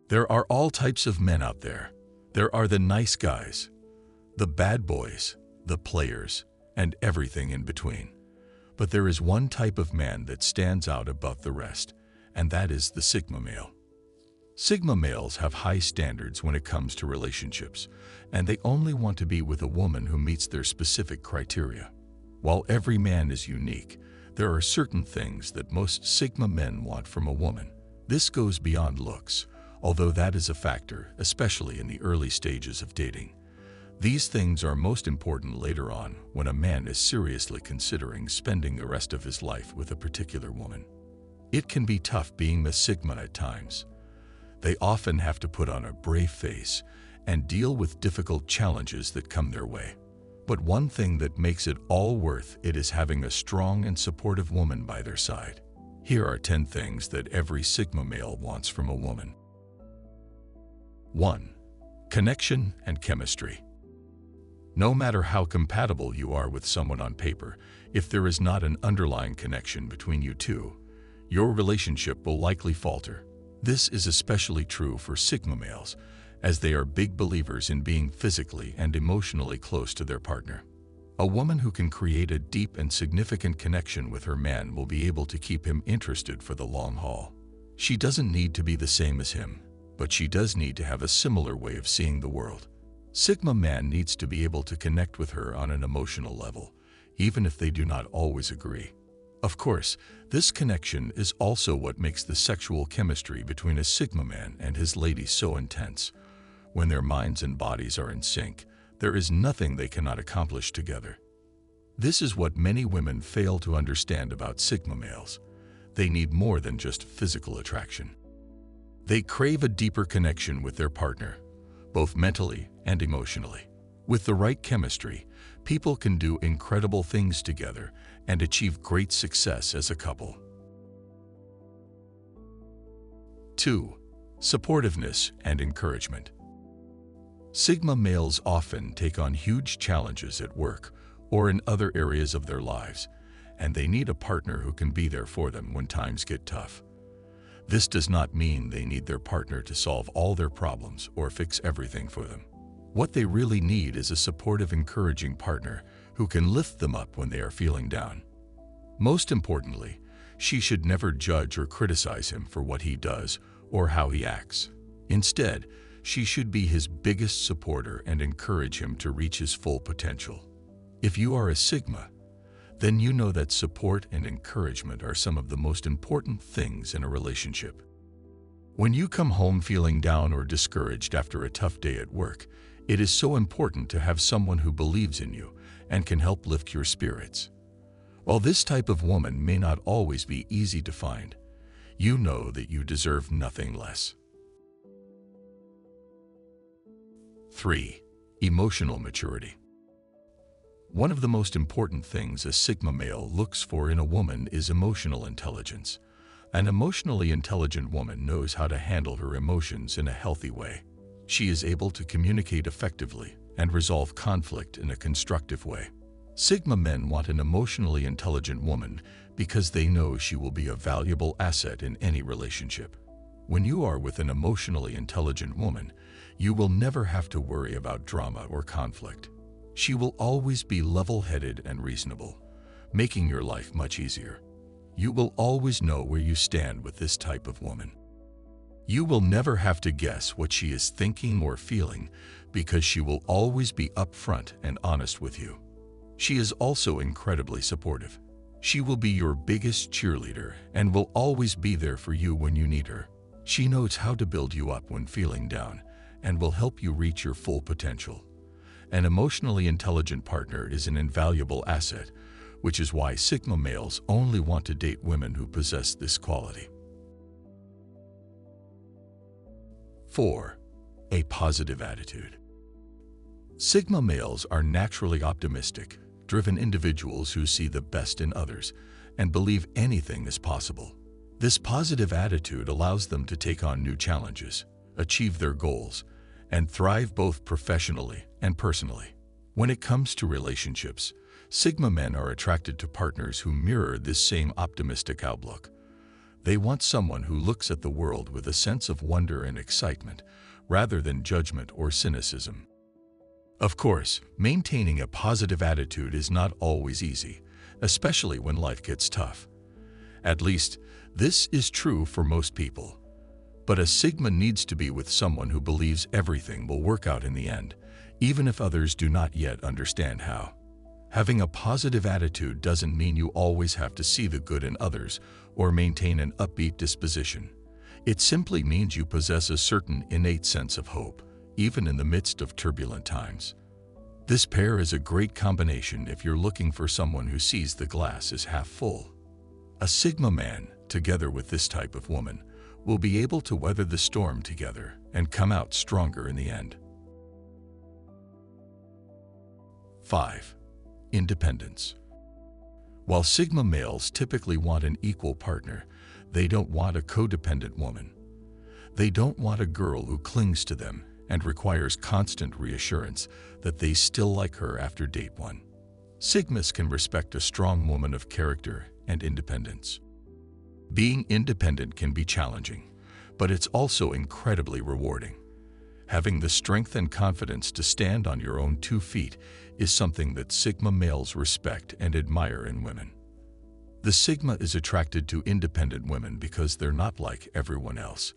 There are all types of men out there. There are the nice guys, the bad boys, the players, and everything in between. But there is one type of man that stands out above the rest, and that is the Sigma male. Sigma males have high standards when it comes to relationships, and they only want to be with a woman who meets their specific criteria. While every man is unique, there are certain things that most Sigma men want from a woman. This goes beyond looks, although that is a factor, especially in the early stages of dating. These things are most important later on when a man is seriously considering spending the rest of his life with a particular woman. It can be tough being a Sigma at times. They often have to put on a brave face and deal with difficult challenges that come their way. But one thing that makes it all worth it is having a strong and supportive woman by their side. Here are 10 things that every Sigma male wants from a woman. 1. Connection and chemistry. No matter how compatible you are with someone on paper, if there is not an underlying connection between you two, your relationship will likely falter. This is especially true for Sigma males, as they are big believers in being physically and emotionally close to their partner. A woman who can create a deep and significant connection with her man will be able to keep him interested for the long haul. She doesn't need to be the same as him, but she does need to have a similar way of seeing the world. Sigma man needs to be able to connect with her on an emotional level, even if they do not always agree. Of course, this connection is also what makes the sexual chemistry between a Sigma man and his lady so intense. When their minds and bodies are in sync, there is nothing they cannot accomplish together. This is what many women fail to understand about Sigma males. They need more than just physical attraction. They crave a deeper connection with their partner, both mentally and emotionally. With the right chemistry, people can do incredible things together and achieve great success as a couple. 2. Supportiveness and encouragement. Sigma males often take on huge challenges at work or in other areas of their lives, and they need a partner who can be there for them when times get tough. This does not mean they need their partner to solve all their problems or fix everything for them. What they really need is a supportive, encouraging partner who can lift them up when they are feeling down. Most importantly, she should never judge or criticize him for what he does or how he acts. Instead, she should be his biggest supporter and encourage him to reach his full potential. If you are a Sigma, then you know that support and encouragement are some of the most important things in a relationship. When you come home feeling down or discouraged after a tough day at work, it is so important to have someone who believes in you and can help lift your spirits. While this type of woman may not always be easy to find, you know that you deserve nothing less. 3. Emotional maturity. One of the most important things a Sigma male looks for in a woman is emotional intelligence. An emotionally intelligent woman knows how to handle her emotions in a healthy way. She is able to communicate effectively and resolve conflict in a constructive way. Sigma men want an emotionally intelligent woman because they know she will be a valuable asset in any relationship. When you are with an emotionally intelligent woman, you will never have to worry about drama or conflict. She will always be level-headed and reasonable, making your life much easier. You will always know where you stand with this type of woman. You will never have to guess what she is thinking or feeling because she will always be upfront and honest with you. She is also incredibly supportive. She will be your biggest cheerleader and will always be there for you when you need her. She knows how to build you up when feeling down and will help you reach your full potential. An emotionally intelligent partner is an invaluable asset, which is why Sigma males only want to date women who possess this quality. 4. A positive attitude. Sigma males are naturally optimistic, driven individuals who see the best in others and believe anything is possible. This positive attitude allows them to take on new challenges, achieve their goals, and thrive both professionally and personally. When it comes to relationships, Sigma men are attracted to partners who mirror this same optimistic outlook. They want someone who looks at the world with a sense of wonder and excitement, rather than judgment or cynicism. Of course, maintaining a positive attitude is not always easy, especially when life gets tough. At least, this is true for most people. But a Sigma needs to be with someone who believes everything will work out in the end, even if others do not yet understand how. Having a positive attitude doesn't mean you always have to see the good in others or maintain an upbeat disposition. It simply means you possess a certain innate sense of hope, even in the midst of turbulent times. This pair is a great combination if you're looking for someone who sees the glass as half full. A Sigma man, together with this type of woman, will be able to weather the storm together and come out stronger in the end. 5. Independence. While Sigma males typically want an equal partner, they don't want a codependent woman. They don't want a girl who clings to them and requires constant reassurance that they still like her after date 1. Sigmas can respect a strong woman of character and independence. Being independent can be challenging, but it's also incredibly rewarding. Having the strength and confidence to stand on your own 2 feet is something that Sigma males respect and admire in women. The Sigma is attracted to independent women because they're not like everyone else.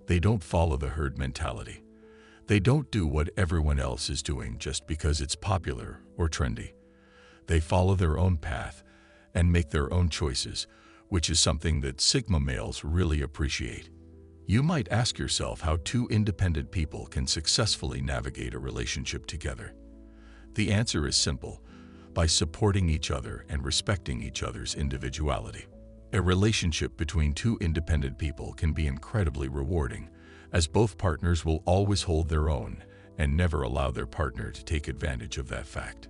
They don't follow the herd mentality. They don't do what everyone else is doing just because it's popular or trendy. They follow their own path and make their own choices, which is something that Sigma males really appreciate. You might ask yourself how 2 independent people can successfully navigate a relationship together. The answer is simple: by supporting each other and respecting each other's individuality. A relationship between 2 independent people can be incredibly rewarding, as both partners will always hold their own and never allow their partner to take advantage of that fact.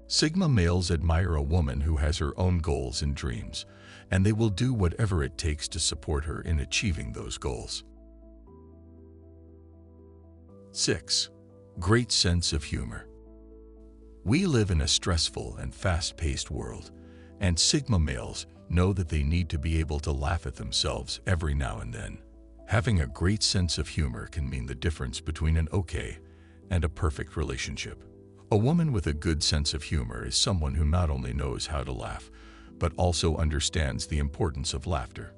Sigma males admire a woman who has her own goals and dreams, and they will do whatever it takes to support her in achieving those goals. 6. Great sense of humor. We live in a stressful and fast-paced world, and Sigma males know that they need to be able to laugh at themselves every now and then. Having a great sense of humor can mean the difference between an okay and a perfect relationship. A woman with a good sense of humor is someone who not only knows how to laugh, but also understands the importance of laughter.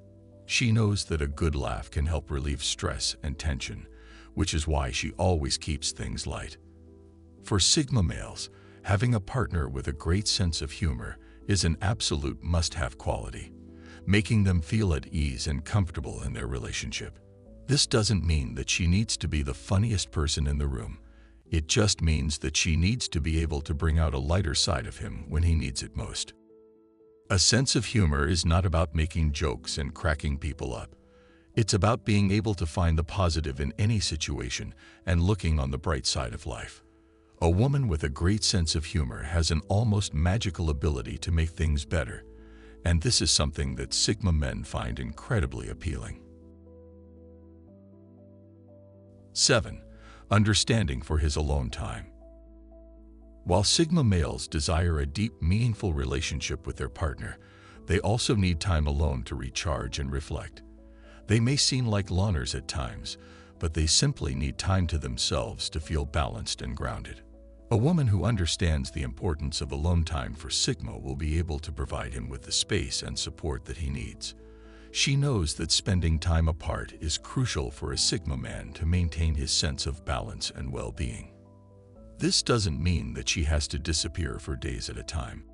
She knows that a good laugh can help relieve stress and tension, which is why she always keeps things light. For Sigma males, having a partner with a great sense of humor is an absolute must-have quality, making them feel at ease and comfortable in their relationship. This doesn't mean that she needs to be the funniest person in the room. It just means that she needs to be able to bring out a lighter side of him when he needs it most. A sense of humor is not about making jokes and cracking people up. It's about being able to find the positive in any situation and looking on the bright side of life. A woman with a great sense of humor has an almost magical ability to make things better, and this is something that Sigma men find incredibly appealing. 7. Understanding for his alone time. While Sigma males desire a deep, meaningful relationship with their partner, they also need time alone to recharge and reflect. They may seem like loners at times, but they simply need time to themselves to feel balanced and grounded. A woman who understands the importance of alone time for Sigma will be able to provide him with the space and support that he needs. She knows that spending time apart is crucial for a Sigma man to maintain his sense of balance and well-being. This doesn't mean that she has to disappear for days at a time.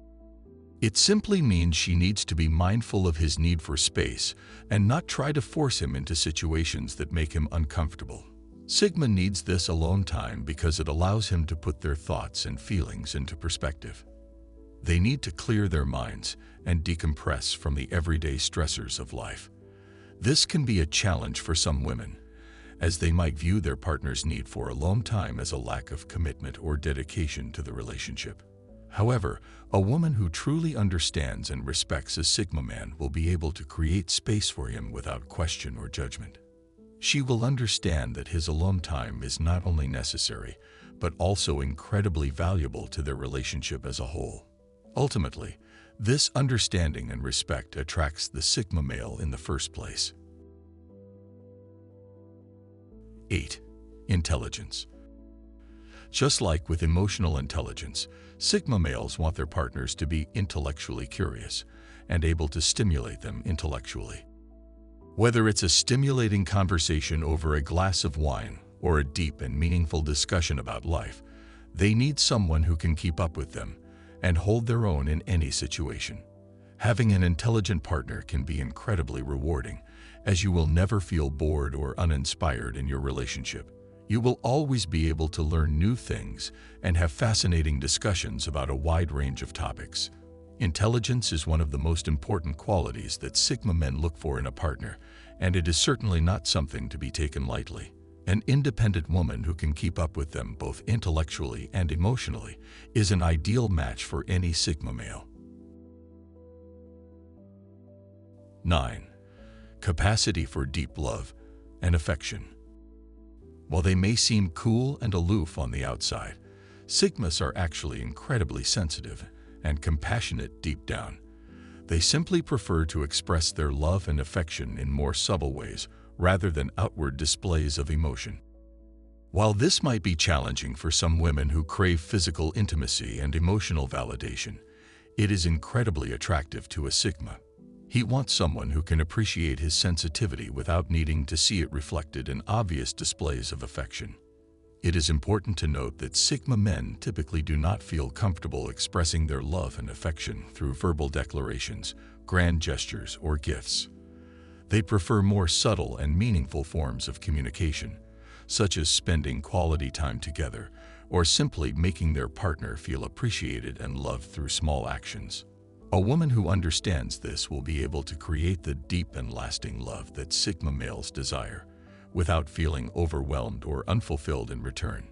It simply means she needs to be mindful of his need for space and not try to force him into situations that make him uncomfortable. Sigma needs this alone time because it allows him to put their thoughts and feelings into perspective. They need to clear their minds and decompress from the everyday stressors of life. This can be a challenge for some women, as they might view their partner's need for alone time as a lack of commitment or dedication to the relationship. However, a woman who truly understands and respects a Sigma man will be able to create space for him without question or judgment. She will understand that his alone time is not only necessary, but also incredibly valuable to their relationship as a whole. Ultimately, This understanding and respect attracts the Sigma male in the first place. 8. Intelligence. Just like with emotional intelligence, Sigma males want their partners to be intellectually curious and able to stimulate them intellectually. Whether it's a stimulating conversation over a glass of wine or a deep and meaningful discussion about life, they need someone who can keep up with them and hold their own in any situation. Having an intelligent partner can be incredibly rewarding, as you will never feel bored or uninspired in your relationship. You will always be able to learn new things and have fascinating discussions about a wide range of topics. Intelligence is one of the most important qualities that Sigma men look for in a partner, and it is certainly not something to be taken lightly. An independent woman who can keep up with them both intellectually and emotionally is an ideal match for any Sigma male. 9. Capacity for deep love and affection. While they may seem cool and aloof on the outside, Sigmas are actually incredibly sensitive and compassionate deep down. They simply prefer to express their love and affection in more subtle ways rather than outward displays of emotion. While this might be challenging for some women who crave physical intimacy and emotional validation, it is incredibly attractive to a Sigma. He wants someone who can appreciate his sensitivity without needing to see it reflected in obvious displays of affection. It is important to note that Sigma men typically do not feel comfortable expressing their love and affection through verbal declarations, grand gestures, or gifts. They prefer more subtle and meaningful forms of communication, such as spending quality time together or simply making their partner feel appreciated and loved through small actions. A woman who understands this will be able to create the deep and lasting love that Sigma males desire, without feeling overwhelmed or unfulfilled in return.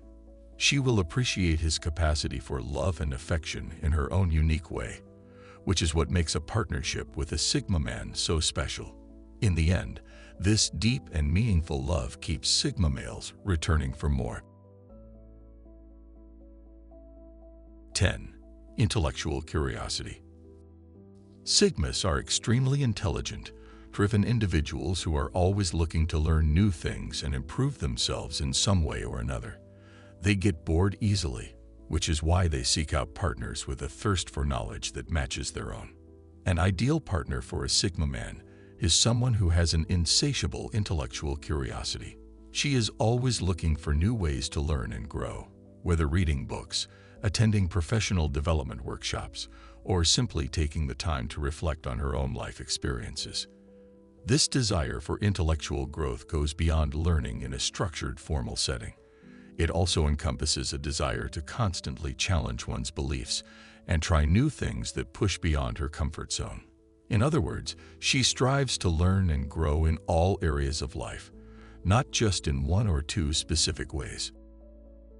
She will appreciate his capacity for love and affection in her own unique way, which is what makes a partnership with a Sigma man so special. In the end, this deep and meaningful love keeps Sigma males returning for more. 10. Intellectual curiosity. Sigmas are extremely intelligent, driven individuals who are always looking to learn new things and improve themselves in some way or another. They get bored easily, which is why they seek out partners with a thirst for knowledge that matches their own. An ideal partner for a Sigma man is someone who has an insatiable intellectual curiosity. She is always looking for new ways to learn and grow, whether reading books, attending professional development workshops, or simply taking the time to reflect on her own life experiences. This desire for intellectual growth goes beyond learning in a structured, formal setting. It also encompasses a desire to constantly challenge one's beliefs and try new things that push beyond her comfort zone. In other words, she strives to learn and grow in all areas of life, not just in one or two specific ways.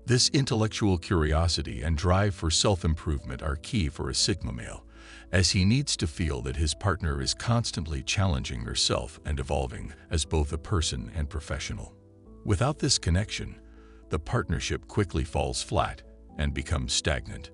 This intellectual curiosity and drive for self-improvement are key for a Sigma male, as he needs to feel that his partner is constantly challenging herself and evolving as both a person and professional. Without this connection, the partnership quickly falls flat and becomes stagnant.